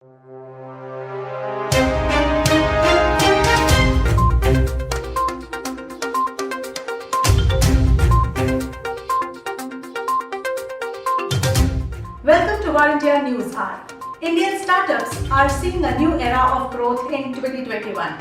Welcome to Our India News Hour. Indian startups are seeing a new era of growth in 2021.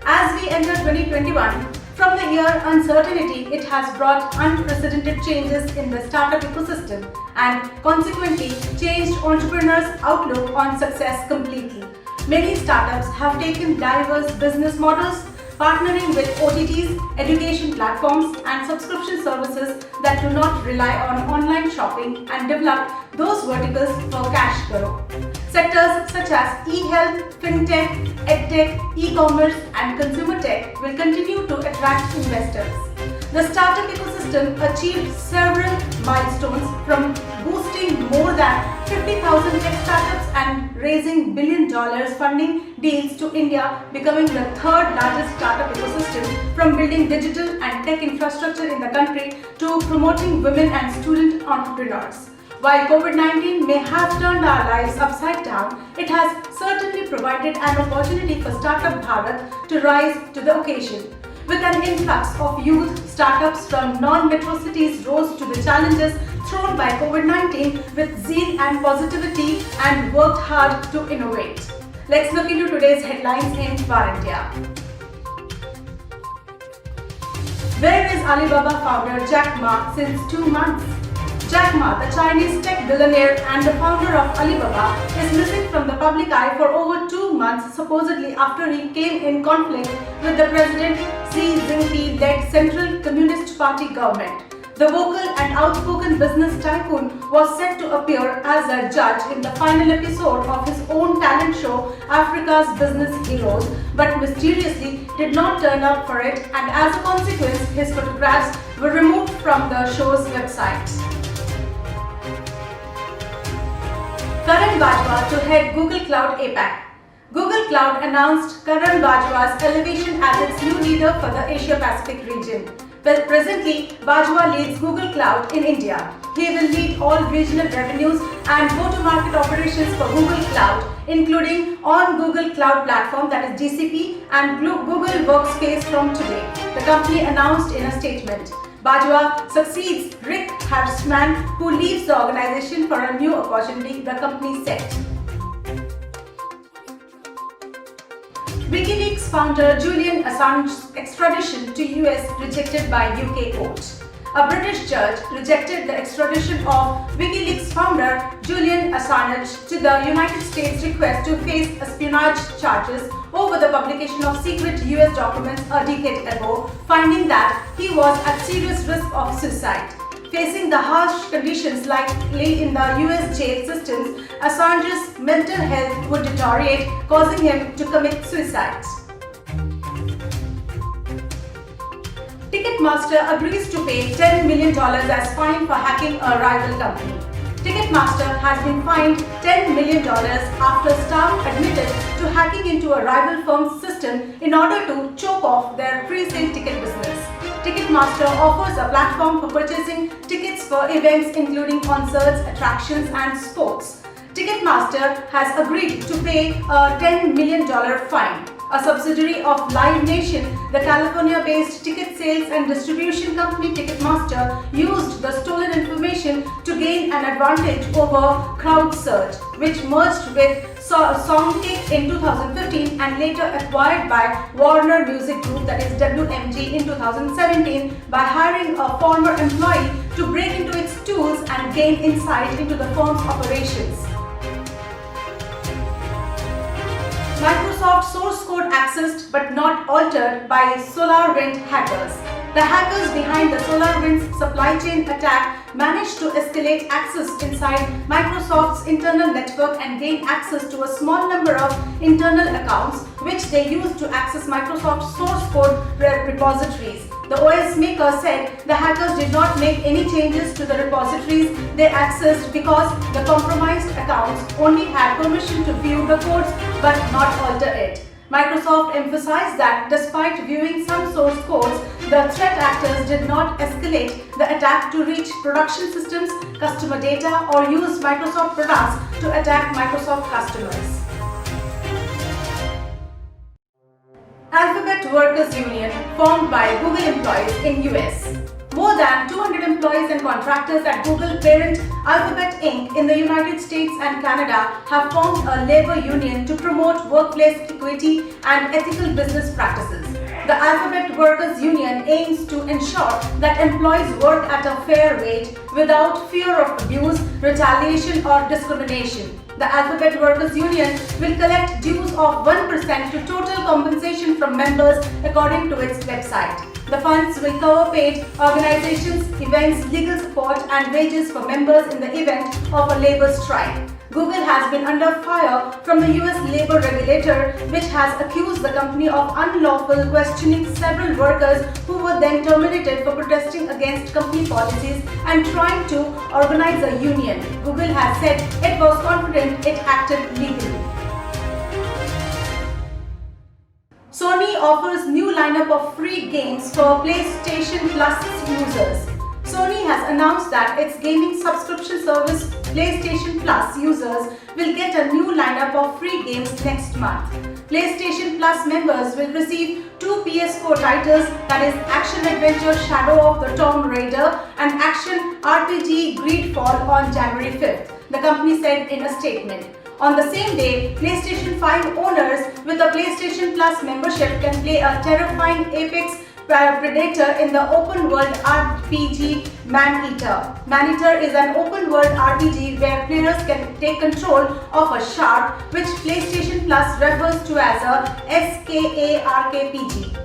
As we enter 2021, from the year uncertainty, it has brought unprecedented changes in the startup ecosystem and consequently changed entrepreneurs' outlook on success completely. Many startups have taken diverse business models, partnering with OTTs, education platforms, and subscription services that do not rely on online shopping and develop those verticals for cash flow. Sectors such as e-health, fintech, edtech, e-commerce, and consumer tech will continue to attract investors. The startup ecosystem achieved several milestones, from boosting more than 50,000 tech startups and raising billion-dollar funding deals to India becoming the third largest startup ecosystem, from building digital and tech infrastructure in the country to promoting women and student entrepreneurs. While COVID-19 may have turned our lives upside down, it has certainly provided an opportunity for Startup Bharat to rise to the occasion. With an influx of youth, startups from non-metro cities rose to the challenges thrown by COVID-19 with zeal and positivity and worked hard to innovate. Let's look into today's headlines in Our India. Where is Alibaba founder Jack Ma since 2 months? Jack Ma, the Chinese tech billionaire and the founder of Alibaba, is missing from the public eye for over 2 months, supposedly after he came in conflict with the President Xi Jinping-led Central Communist Party government. The vocal and outspoken business tycoon was set to appear as a judge in the final episode of his own talent show, Africa's Business Heroes, but mysteriously did not turn up for it, and as a consequence, his photographs were removed from the show's website. Karan Bajwa to head Google Cloud APAC. Google Cloud announced Karan Bajwa's elevation as its new leader for the Asia-Pacific region. Well, presently, Bajwa leads Google Cloud in India. He will lead all regional revenues and go-to-market operations for Google Cloud, including on Google Cloud Platform, that is GCP, and Google Workspace from today, the company announced in a statement. Bajwa succeeds Rick Harshman, who leaves the organization for a new opportunity, the company said. WikiLeaks founder Julian Assange's extradition to US rejected by UK court. A British judge rejected the extradition of WikiLeaks founder Julian Assange to the United States' request to face espionage charges over the publication of secret US documents a decade ago, finding that he was at serious risk of suicide. Facing the harsh conditions likely in the US jail systems, Assange's mental health would deteriorate, causing him to commit suicide. Ticketmaster agrees to pay $10 million as fine for hacking a rival company. Ticketmaster has been fined $10 million after staff admitted to hacking into a rival firm's system in order to choke off their pre-sale ticket business. Ticketmaster offers a platform for purchasing tickets for events including concerts, attractions, and sports. Ticketmaster has agreed to pay a $10 million fine. A subsidiary of Live Nation, the California-based ticket sales and distribution company Ticketmaster, used the stolen information to gain an advantage over CrowdSurge, which merged with Songkick in 2015 and later acquired by Warner Music Group, that is WMG, in 2017 by hiring a former employee to break into its tools and gain insight into the firm's operations. Microsoft source code accessed but not altered by SolarWinds hackers. The hackers behind the SolarWinds supply chain attack managed to escalate access inside Microsoft's internal network and gain access to a small number of internal accounts which they used to access Microsoft's source code repositories. The OS maker said the hackers did not make any changes to the repositories they accessed because the compromised accounts only had permission to view the codes but not alter it. Microsoft emphasized that despite viewing some source codes, the threat actors did not escalate the attack to reach production systems, customer data, or use Microsoft products to attack Microsoft customers. Workers Union formed by Google employees in US. More than 200 employees and contractors at Google parent Alphabet Inc. in the United States and Canada have formed a labor union to promote workplace equity and ethical business practices. The Alphabet Workers Union aims to ensure that employees work at a fair wage without fear of abuse, retaliation, or discrimination. The Alphabet Workers Union will collect dues of 1% to total compensation from members according to its website. The funds will cover paid organizations, events, legal support, and wages for members in the event of a labor strike. Google has been under fire from the US labor regulator, which has accused the company of unlawful questioning several workers who were then terminated for protesting against company policies and trying to organize a union. Google has said it was confident it acted legally. Sony offers new lineup of free games for PlayStation Plus users. Sony has announced that its gaming subscription service PlayStation Plus users will get a new lineup of free games next month. PlayStation Plus members will receive 2 PS4 titles, that is Action Adventure Shadow of the Tomb Raider and Action RPG Greedfall on January 5th, the company said in a statement. On the same day, PlayStation 5 owners with a PlayStation Plus membership can play a terrifying Apex Predator in the open world RPG Man-Eater. Man-Eater is an open world RPG where players can take control of a shark, which PlayStation Plus refers to as a SKARKPG.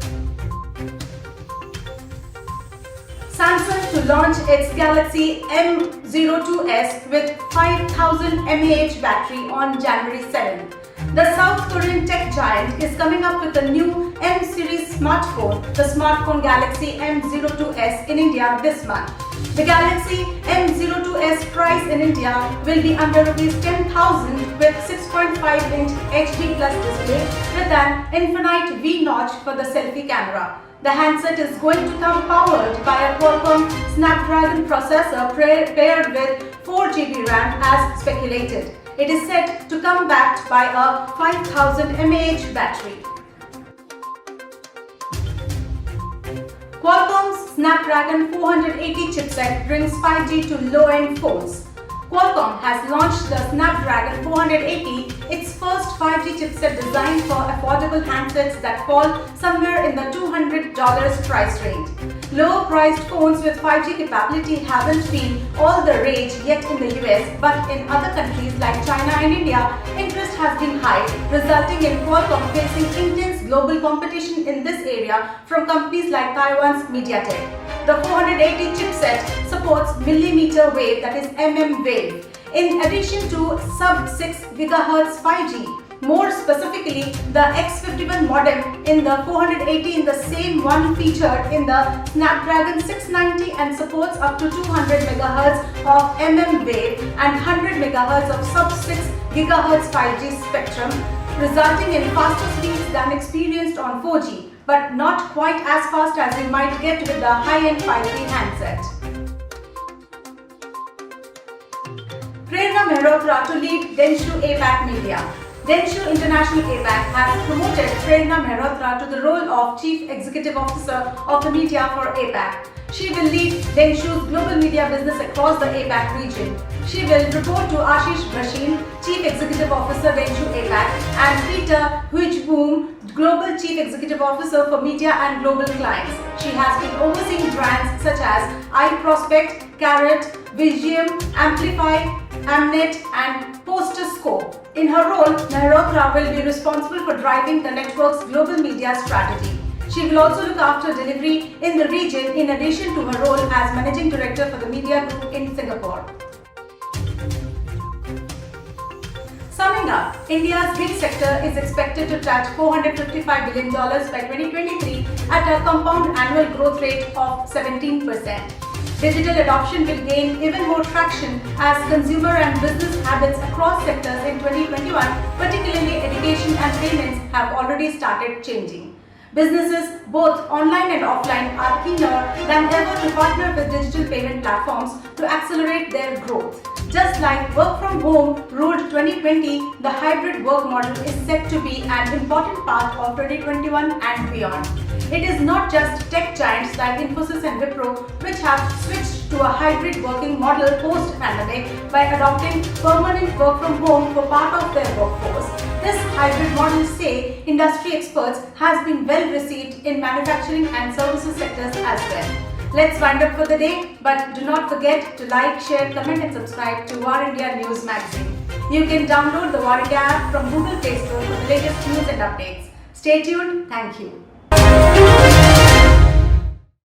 Samsung to launch its Galaxy M02s with 5000 mAh battery on January 7th. The South Korean tech giant is coming up with a new M-series smartphone, the smartphone Galaxy M02s in India this month. The Galaxy M02s price in India will be under ₹10,000 with 6.5-inch HD plus display with an infinite V notch for the selfie camera. The handset is going to come powered by a Qualcomm Snapdragon processor paired with 4GB RAM as speculated. It is said to come backed by a 5000 mAh battery. Qualcomm's Snapdragon 480 chipset brings 5G to low-end phones. Qualcomm has launched the Snapdragon 480, its first 5G chipset designed for affordable handsets that fall somewhere in the $200 price range. Lower-priced phones with 5G capability haven't been all the rage yet in the US, but in other countries like China and India, interest has been high, resulting in Qualcomm facing intense global competition in this area from companies like Taiwan's MediaTek. The 480 chipset supports millimeter wave, that is wave, in addition to sub-6 GHz 5G. More specifically, the X51 modem in the 480 in the same one featured in the Snapdragon 690 and supports up to 200 MHz of wave and 100 MHz of sub-6 GHz 5G spectrum, resulting in faster speeds than experienced on 4G, but not quite as fast as you might get with the high-end 5G handset. Prerna Mehrotra to lead Denshu APAC Media. Denshu International APAC has promoted Prerna Mehrotra to the role of Chief Executive Officer of the media for APAC. She will lead Denshu's global media business across the APAC region. She will report to Ashish Bhashin, Chief Executive Officer Denshu APAC, and Peter Huijboom, Global Chief Executive Officer for Media and Global Clients. She has been overseeing brands such as iProspect, Carrot, Vigium, Amplify, Amnet, and Posterscope. In her role, Mehrotra will be responsible for driving the network's global media strategy. She will also look after delivery in the region in addition to her role as Managing Director for the Media Group in Singapore. Summing up, India's green sector is expected to touch $455 billion by 2023 at a compound annual growth rate of 17%. Digital adoption will gain even more traction as consumer and business habits across sectors in 2021, particularly education and payments, have already started changing. Businesses, both online and offline, are keener than ever to partner with digital payment platforms to accelerate their growth. Just like work from home ruled 2020, the hybrid work model is set to be an important part of 2021 and beyond. It is not just tech giants like Infosys and Wipro which have switched to a hybrid working model post-pandemic by adopting permanent work from home for part of their workforce. This hybrid model, say industry experts, has been well received in manufacturing and services sectors as well. Let's wind up for the day, but do not forget to like, share, comment and subscribe to War India News Magazine. You can download the War India app from Google Play Store for the latest news and updates. Stay tuned. Thank you.